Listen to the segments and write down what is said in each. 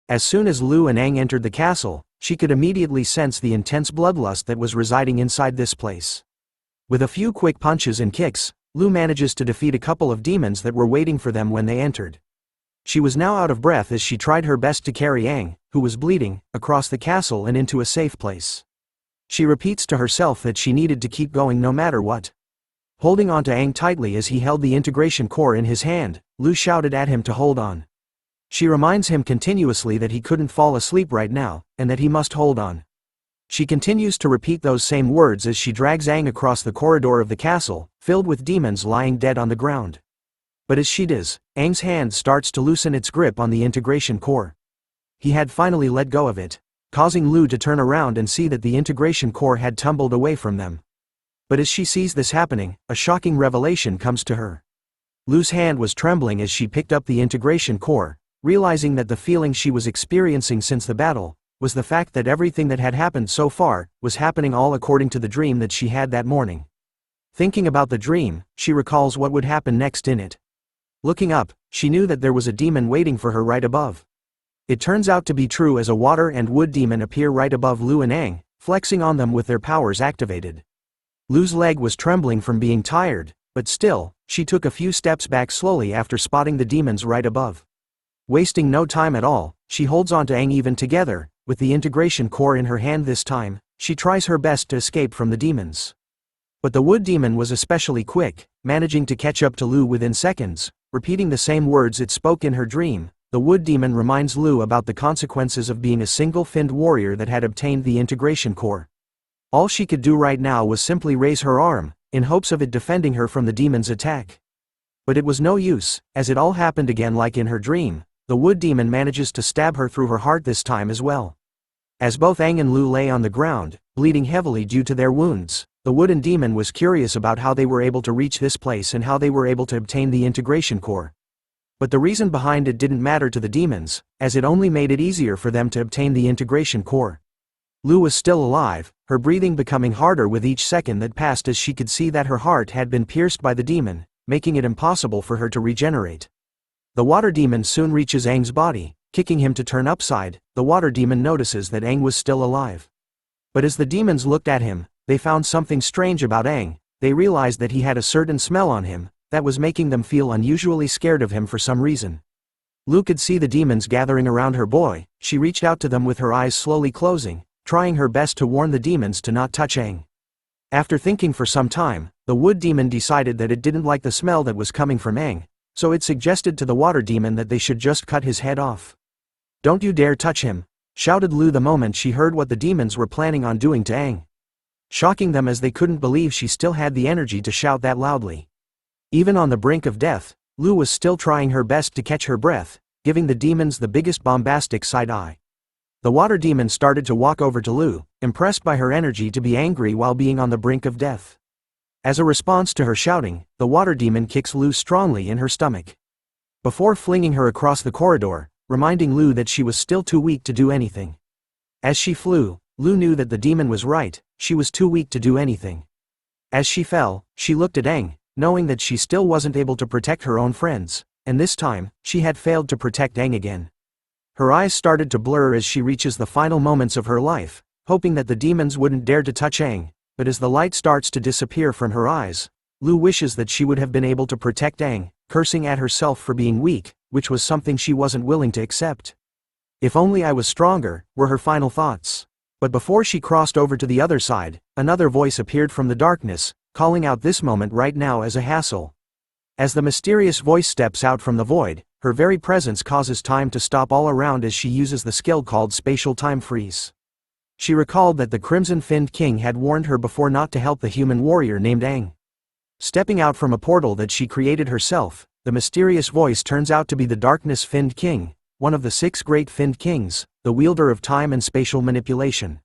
As soon as Lu and Aang entered the castle, she could immediately sense the intense bloodlust that was residing inside this place. With a few quick punches and kicks, Lu manages to defeat a couple of demons that were waiting for them when they entered. She was now out of breath as she tried her best to carry Aang, who was bleeding, across the castle and into a safe place. She repeats to herself that she needed to keep going no matter what. Holding onto Aang tightly as he held the integration core in his hand, Lu shouted at him to hold on. She reminds him continuously that he couldn't fall asleep right now, and that he must hold on. She continues to repeat those same words as she drags Aang across the corridor of the castle, filled with demons lying dead on the ground. But as she does, Aang's hand starts to loosen its grip on the integration core. He had finally let go of it, causing Lu to turn around and see that the integration core had tumbled away from them. But as she sees this happening, a shocking revelation comes to her. Lu's hand was trembling as she picked up the integration core, realizing that the feeling she was experiencing since the battle was the fact that everything that had happened so far was happening all according to the dream that she had that morning. Thinking about the dream, she recalls what would happen next in it. Looking up, she knew that there was a demon waiting for her right above. It turns out to be true as a water and wood demon appear right above Lu and Aang, flexing on them with their powers activated. Lu's leg was trembling from being tired, but still, she took a few steps back slowly after spotting the demons right above. Wasting no time at all, she holds on to Aang even together, with the integration core in her hand this time. She tries her best to escape from the demons. But the wood demon was especially quick, managing to catch up to Lu within seconds, repeating the same words it spoke in her dream. The wood demon reminds Lu about the consequences of being a single-finned warrior that had obtained the integration core. All she could do right now was simply raise her arm, in hopes of it defending her from the demon's attack. But it was no use, as it all happened again like in her dream. The wood demon manages to stab her through her heart this time as well. As both Aang and Lu lay on the ground, bleeding heavily due to their wounds, the wooden demon was curious about how they were able to reach this place and how they were able to obtain the integration core. But the reason behind it didn't matter to the demons, as it only made it easier for them to obtain the integration core. Lu was still alive, her breathing becoming harder with each second that passed as she could see that her heart had been pierced by the demon, making it impossible for her to regenerate. The water demon soon reaches Aang's body, kicking him to turn upside. The water demon notices that Aang was still alive. But as the demons looked at him, they found something strange about Aang. They realized that he had a certain smell on him, that was making them feel unusually scared of him for some reason. Lu could see the demons gathering around her boy. She reached out to them with her eyes slowly closing, trying her best to warn the demons to not touch Aang. After thinking for some time, the wood demon decided that it didn't like the smell that was coming from Aang, so it suggested to the water demon that they should just cut his head off. "Don't you dare touch him," shouted Lu the moment she heard what the demons were planning on doing to Aang. Shocking them as they couldn't believe she still had the energy to shout that loudly. Even on the brink of death, Lu was still trying her best to catch her breath, giving the demons the biggest bombastic side eye. The water demon started to walk over to Lu, impressed by her energy to be angry while being on the brink of death. As a response to her shouting, the water demon kicks Lu strongly in her stomach. Before flinging her across the corridor, reminding Lu that she was still too weak to do anything. As she flew, Lu knew that the demon was right, she was too weak to do anything. As she fell, she looked at Aang, knowing that she still wasn't able to protect her own friends, and this time, she had failed to protect Aang again. Her eyes started to blur as she reaches the final moments of her life, hoping that the demons wouldn't dare to touch Aang. But as the light starts to disappear from her eyes, Lu wishes that she would have been able to protect Aang, cursing at herself for being weak, which was something she wasn't willing to accept. "If only I was stronger," were her final thoughts. But before she crossed over to the other side, another voice appeared from the darkness, calling out this moment right now as a hassle. As the mysterious voice steps out from the void, her very presence causes time to stop all around as she uses the skill called spatial time freeze. She recalled that the Crimson-Finned King had warned her before not to help the human warrior named Aang. Stepping out from a portal that she created herself, the mysterious voice turns out to be the Darkness-Finned King, one of the 6 great Finned Kings, the wielder of time and spatial manipulation.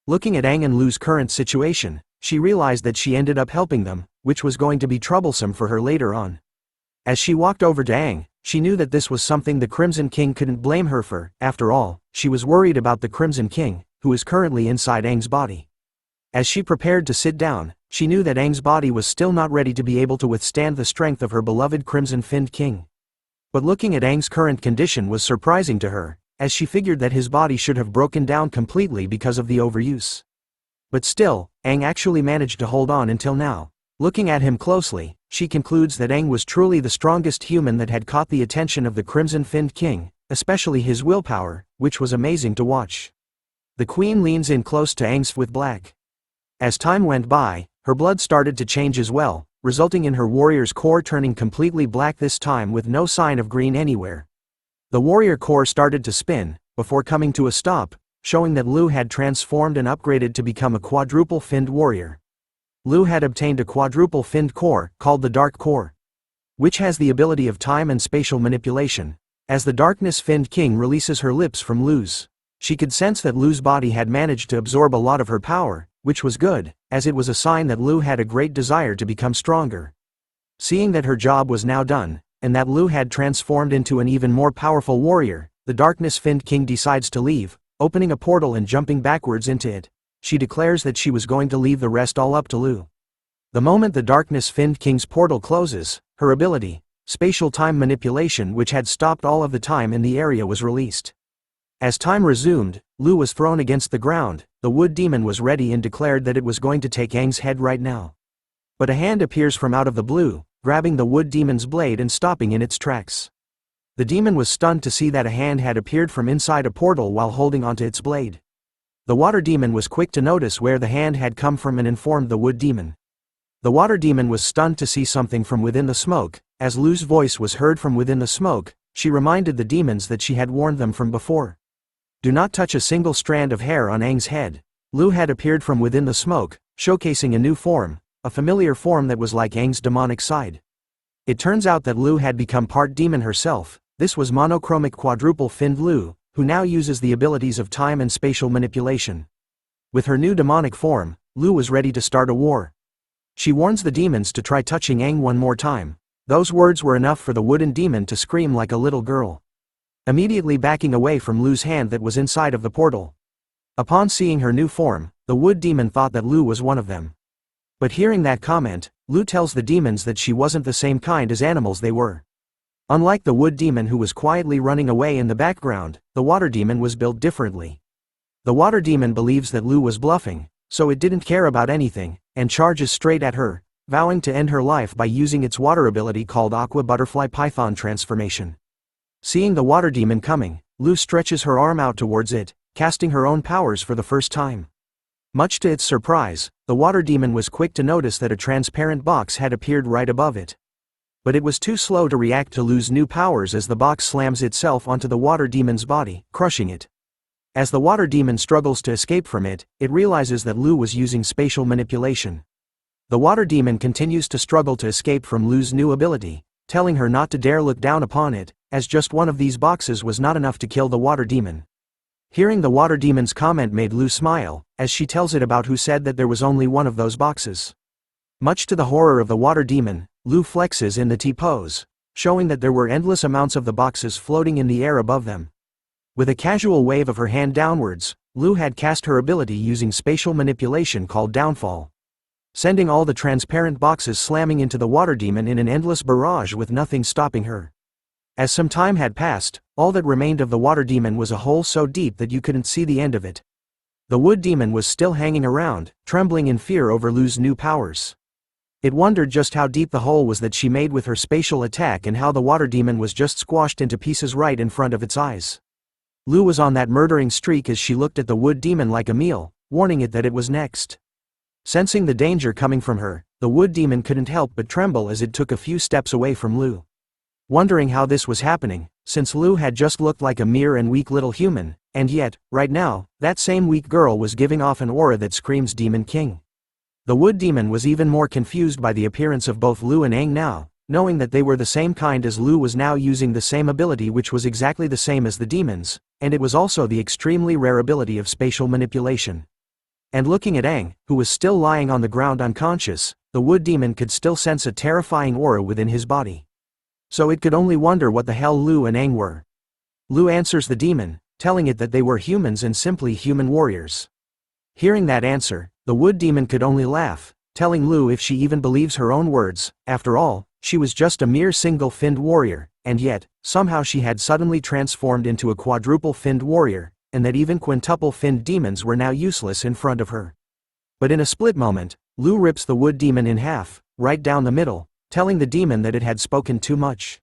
Looking at Aang and Lu's current situation, she realized that she ended up helping them, which was going to be troublesome for her later on. As she walked over to Aang, she knew that this was something the Crimson King couldn't blame her for. After all, she was worried about the Crimson King, who is currently inside Aang's body. As she prepared to sit down, she knew that Aang's body was still not ready to be able to withstand the strength of her beloved Crimson-Finned King. But looking at Aang's current condition was surprising to her. as she figured that his body should have broken down completely because of the overuse. But still, Aang actually managed to hold on until now. Looking at him closely, she concludes that Aang was truly the strongest human that had caught the attention of the Crimson-Finned King, especially his willpower, which was amazing to watch. The queen leans in close to Aang's with black. As time went by, her blood started to change as well, resulting in her warrior's core turning completely black, this time with no sign of green anywhere. The warrior core started to spin, before coming to a stop, showing that Lu had transformed and upgraded to become a quadruple-finned warrior. Lu had obtained a quadruple-finned core, called the Dark Core, which has the ability of time and spatial manipulation. As the Darkness-Finned King releases her lips from Lu's, she could sense that Lu's body had managed to absorb a lot of her power, which was good, as it was a sign that Lu had a great desire to become stronger. Seeing that her job was now done, and that Lu had transformed into an even more powerful warrior, the Darkness-Finned King decides to leave, opening a portal and jumping backwards into it. She declares that she was going to leave the rest all up to Lu. The moment the Darkness-Finned King's portal closes, her ability, spatial time manipulation, which had stopped all of the time in the area, was released. As time resumed, Lu was thrown against the ground. The wood demon was ready and declared that it was going to take Aang's head right now. But a hand appears from out of the blue, grabbing the wood demon's blade and stopping in its tracks. The demon was stunned to see that a hand had appeared from inside a portal while holding onto its blade. The water demon was quick to notice where the hand had come from and informed the wood demon. The water demon was stunned to see something from within the smoke. As Lu's voice was heard from within the smoke, she reminded the demons that she had warned them from before. Do not touch a single strand of hair on Aang's head. Lu had appeared from within the smoke, showcasing a new form, a familiar form that was like Aang's demonic side. It turns out that Lu had become part demon herself. This was monochromic quadruple-finned Lu, who now uses the abilities of time and spatial manipulation. With her new demonic form, Lu was ready to start a war. She warns the demons to try touching Aang one more time. Those words were enough for the wooden demon to scream like a little girl, immediately backing away from Lu's hand that was inside of the portal. Upon seeing her new form, the wood demon thought that Lu was one of them. But hearing that comment, Lu tells the demons that she wasn't the same kind as animals they were. Unlike the wood demon who was quietly running away in the background, the water demon was built differently. The water demon believes that Lu was bluffing, so it didn't care about anything, and charges straight at her, vowing to end her life by using its water ability called Aqua Butterfly Python Transformation. Seeing the water demon coming, Lu stretches her arm out towards it, casting her own powers for the first time. Much to its surprise, the water demon was quick to notice that a transparent box had appeared right above it. But it was too slow to react to Lu's new powers as the box slams itself onto the water demon's body, crushing it. As the water demon struggles to escape from it, it realizes that Lu was using spatial manipulation. The water demon continues to struggle to escape from Lu's new ability, telling her not to dare look down upon it, as just one of these boxes was not enough to kill the water demon. Hearing the water demon's comment made Lu smile, as she tells it about who said that there was only one of those boxes. Much to the horror of the water demon, Lu flexes in the T-pose, showing that there were endless amounts of the boxes floating in the air above them. With a casual wave of her hand downwards, Lu had cast her ability using spatial manipulation called Downfall, sending all the transparent boxes slamming into the water demon in an endless barrage with nothing stopping her. As some time had passed, all that remained of the water demon was a hole so deep that you couldn't see the end of it. The wood demon was still hanging around, trembling in fear over Lu's new powers. It wondered just how deep the hole was that she made with her spatial attack and how the water demon was just squashed into pieces right in front of its eyes. Lu was on that murdering streak as she looked at the wood demon like a meal, warning it that it was next. Sensing the danger coming from her, the wood demon couldn't help but tremble as it took a few steps away from Lu. Wondering how this was happening, since Lu had just looked like a mere and weak little human, and yet, right now, that same weak girl was giving off an aura that screams Demon King. The wood demon was even more confused by the appearance of both Lu and Aang now, knowing that they were the same kind as Lu was now using the same ability which was exactly the same as the demons, and it was also the extremely rare ability of spatial manipulation. And looking at Aang, who was still lying on the ground unconscious, the wood demon could still sense a terrifying aura within his body. So it could only wonder what the hell Lu and Aang were. Lu answers the demon, telling it that they were humans and simply human warriors. Hearing that answer, the wood demon could only laugh, telling Lu if she even believes her own words, after all, she was just a mere single-finned warrior, and yet, somehow she had suddenly transformed into a quadruple-finned warrior, and that even quintuple-finned demons were now useless in front of her. But in a split moment, Lu rips the wood demon in half, right down the middle, telling the demon that it had spoken too much.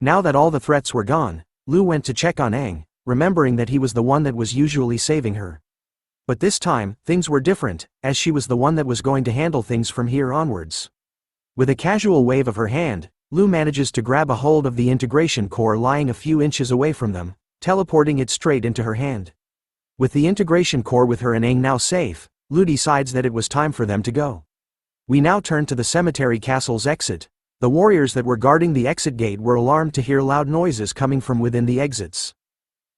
Now that all the threats were gone, Lu went to check on Aang, remembering that he was the one that was usually saving her. But this time, things were different, as she was the one that was going to handle things from here onwards. With a casual wave of her hand, Lu manages to grab a hold of the integration core lying a few inches away from them, teleporting it straight into her hand. With the integration core with her and Aang now safe, Lu decides that it was time for them to go. We now turn to the cemetery castle's exit. The warriors that were guarding the exit gate were alarmed to hear loud noises coming from within the exits.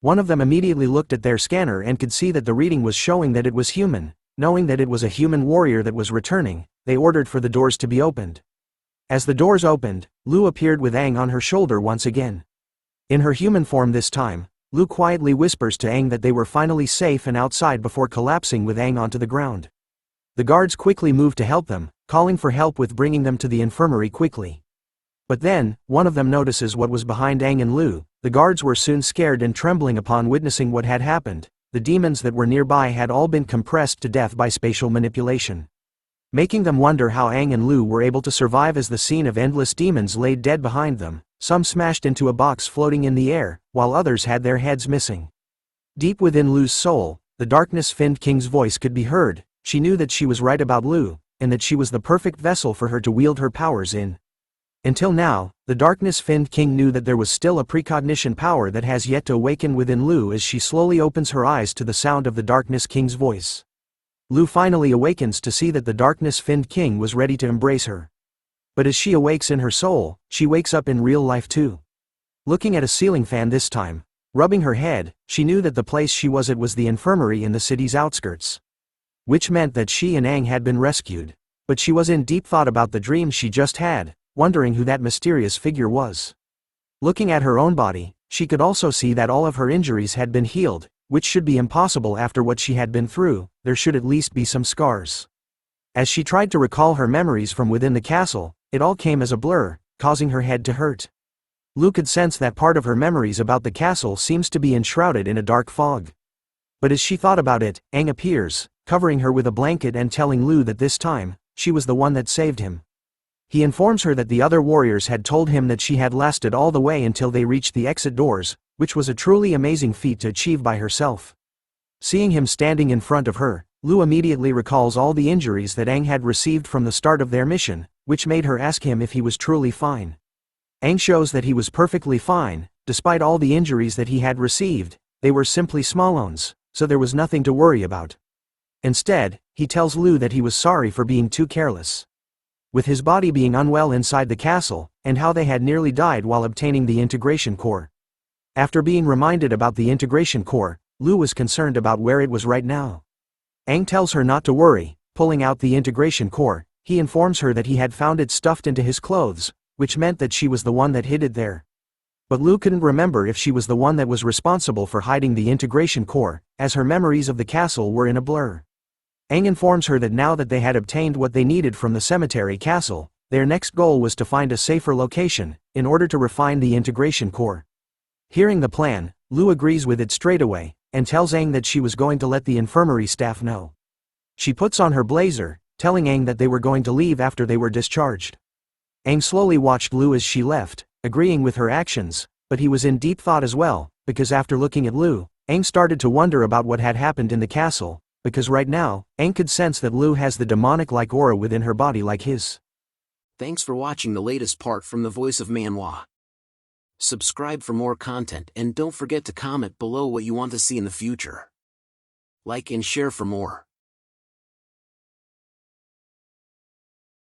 One of them immediately looked at their scanner and could see that the reading was showing that it was human. Knowing that it was a human warrior that was returning, they ordered for the doors to be opened. As the doors opened, Lu appeared with Aang on her shoulder once again. In her human form this time, Lu quietly whispers to Aang that they were finally safe and outside before collapsing with Aang onto the ground. The guards quickly move to help them, calling for help with bringing them to the infirmary quickly. But then, one of them notices what was behind Aang and Lu. The guards were soon scared and trembling upon witnessing what had happened. The demons that were nearby had all been compressed to death by spatial manipulation, making them wonder how Aang and Lu were able to survive as the scene of endless demons laid dead behind them, some smashed into a box floating in the air, while others had their heads missing. Deep within Lu's soul, the darkness-finned king's voice could be heard. She knew that she was right about Lu, and that she was the perfect vessel for her to wield her powers in. Until now, the darkness-finned king knew that there was still a precognition power that has yet to awaken within Lu as she slowly opens her eyes to the sound of the darkness king's voice. Lu finally awakens to see that the darkness-finned king was ready to embrace her. But as she awakes in her soul, she wakes up in real life too. Looking at a ceiling fan this time, rubbing her head, she knew that the place she was at was the infirmary in the city's outskirts. Which meant that she and Aang had been rescued. But she was in deep thought about the dream she just had, wondering who that mysterious figure was. Looking at her own body, she could also see that all of her injuries had been healed, which should be impossible after what she had been through. There should at least be some scars. As she tried to recall her memories from within the castle, it all came as a blur, causing her head to hurt. Lu could sense that part of her memories about the castle seems to be enshrouded in a dark fog. But as she thought about it, Aang appears, covering her with a blanket and telling Lu that this time, she was the one that saved him. He informs her that the other warriors had told him that she had lasted all the way until they reached the exit doors, which was a truly amazing feat to achieve by herself. Seeing him standing in front of her, Lu immediately recalls all the injuries that Aang had received from the start of their mission, which made her ask him if he was truly fine. Aang shows that he was perfectly fine, despite all the injuries that he had received. They were simply small ones, so there was nothing to worry about. Instead, he tells Lu that he was sorry for being too careless with his body being unwell inside the castle, and how they had nearly died while obtaining the integration core. After being reminded about the integration core, Lu was concerned about where it was right now. Aang tells her not to worry. Pulling out the integration core, he informs her that he had found it stuffed into his clothes, which meant that she was the one that hid it there. But Lu couldn't remember if she was the one that was responsible for hiding the integration core, as her memories of the castle were in a blur. Aang informs her that now that they had obtained what they needed from the cemetery castle, their next goal was to find a safer location, in order to refine the integration core. Hearing the plan, Lu agrees with it straight away, and tells Aang that she was going to let the infirmary staff know. She puts on her blazer, telling Aang that they were going to leave after they were discharged. Aang slowly watched Lu as she left, agreeing with her actions, but he was in deep thought as well, because after looking at Lu, Aang started to wonder about what had happened in the castle, because right now, Aang could sense that Lu has the demonic-like aura within her body like his. Thanks for watching the latest part from the voice of Manhwa. Subscribe for more content and don't forget to comment below what you want to see in the future. Like and share for more.